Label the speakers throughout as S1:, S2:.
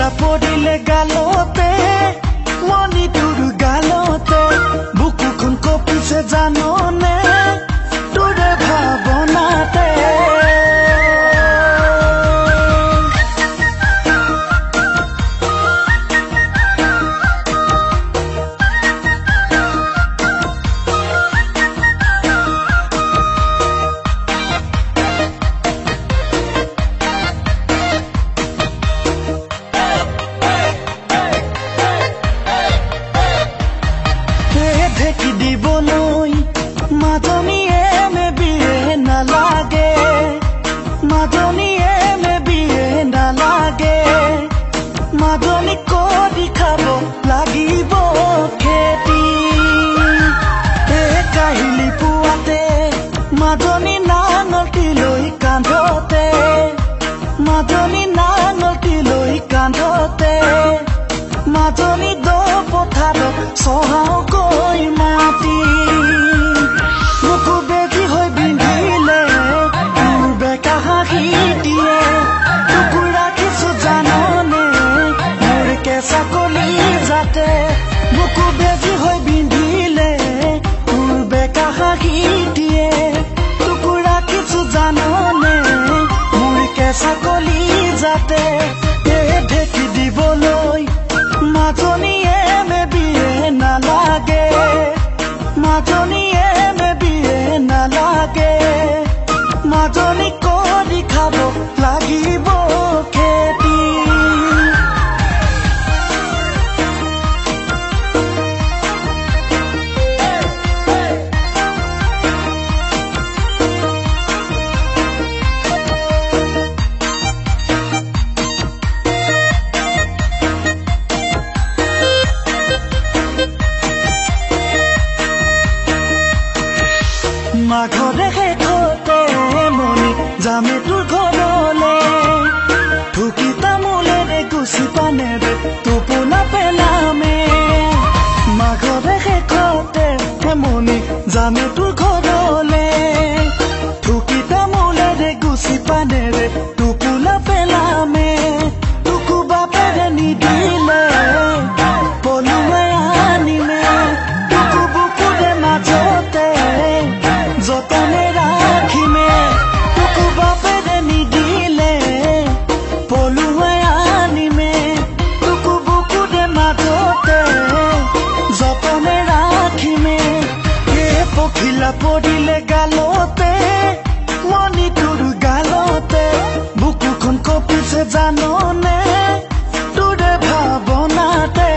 S1: পখিলা পৰিলে গালতে মনি তোৰ গালতে বুকুখন কঁপিছে জাননে তোৰে ভাৱনাতে দিবলৈ মাজনীয়ে মে বিয়ে নালাগে মাজনীয়ে মে বিয়ে নালাগে মাজনী কৰি খাব লাগিব খেতি কাহিলি পুৱাতে মাজনী নাঙলটি লৈ কান্ধতে মাজনী নাঙলটি লৈ কান্ধতে মাজনী দ পথাৰত চহাও গৈ মাটি মুকু বেজি হৈ বিন্ধিলে তোৰ বেকা হাঁহি দিয়ে টুকুৰা কিছু জাননে মোৰ কেঁচা কলি যাতে মুকু বেজি হৈ বিন্ধিলে তোৰ বেকা হাঁহি দিয়ে টুকুৰা কিছু জাননে মোৰ কেঁচা কলি যাতে ঢেকি দিবলৈ মাজনীয়ে মে বিয়ে নালাগে মাজনীয়ে মে বিয়ে নালাগে মাজনী কৰি খাব লাগিব খেতি মাঘৰে শেষতে মনি যামে তোৰ ঘৰলে ঢুকি তামোলেৰে গুচি পানেৰে টোপোলা পেলামে মাঘৰে শেষতে মনি যামে তোৰ ঘৰলে ঢুকি তামোলেৰে গুচি পানেৰে টোপোলা পেলামে টুকু বাপেৰে নিদিলে পলুৱে আনিমে টুকু বুকুৰে মাজতে যতনে ৰাখিমে টুকু বাপেৰে নিদিলে পলুৱে আনিমে টুকু বুকুৰে মাজতে যতনে ৰাখিমে পখিলা পৰিলে গালতে মনি তোৰ গালতে বুকুখন কঁপিছে জাননে তোৰে ভাৱনাতে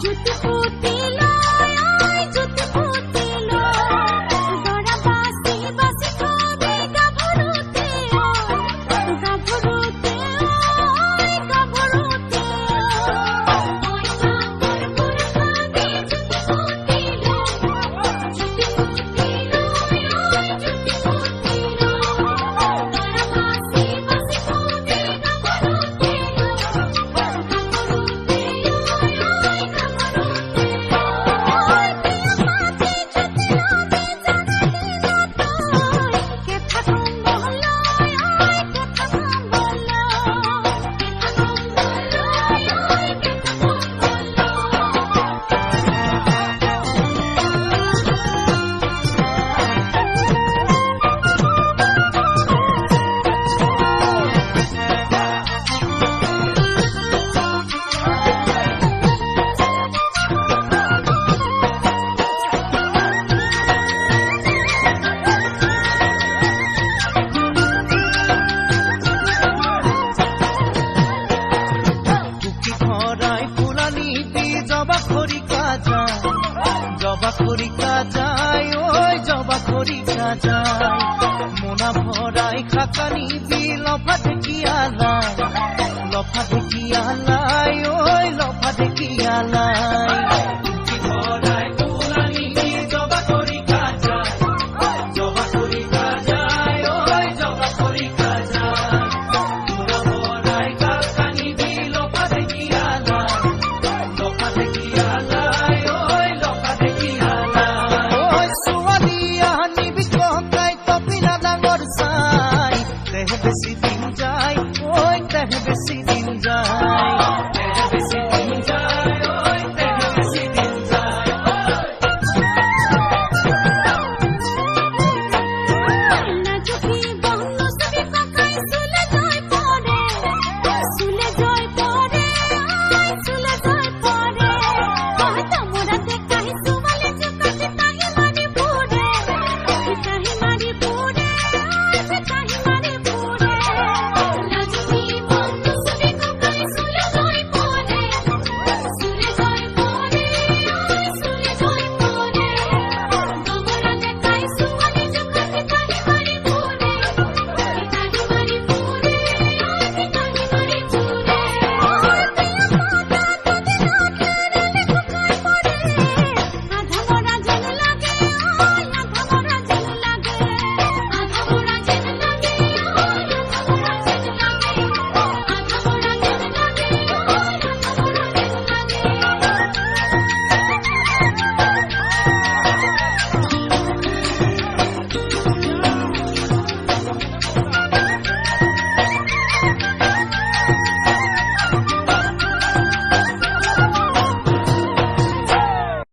S2: Juti
S1: জবা খরিকা যায়, জবা খরিকা যায়, ওই জবা খরিকা যায়। মোনা ভরাই খাকা নিবি লফা ঢেকিয়ালাই, লফা ঢেকিয়ালাই, ও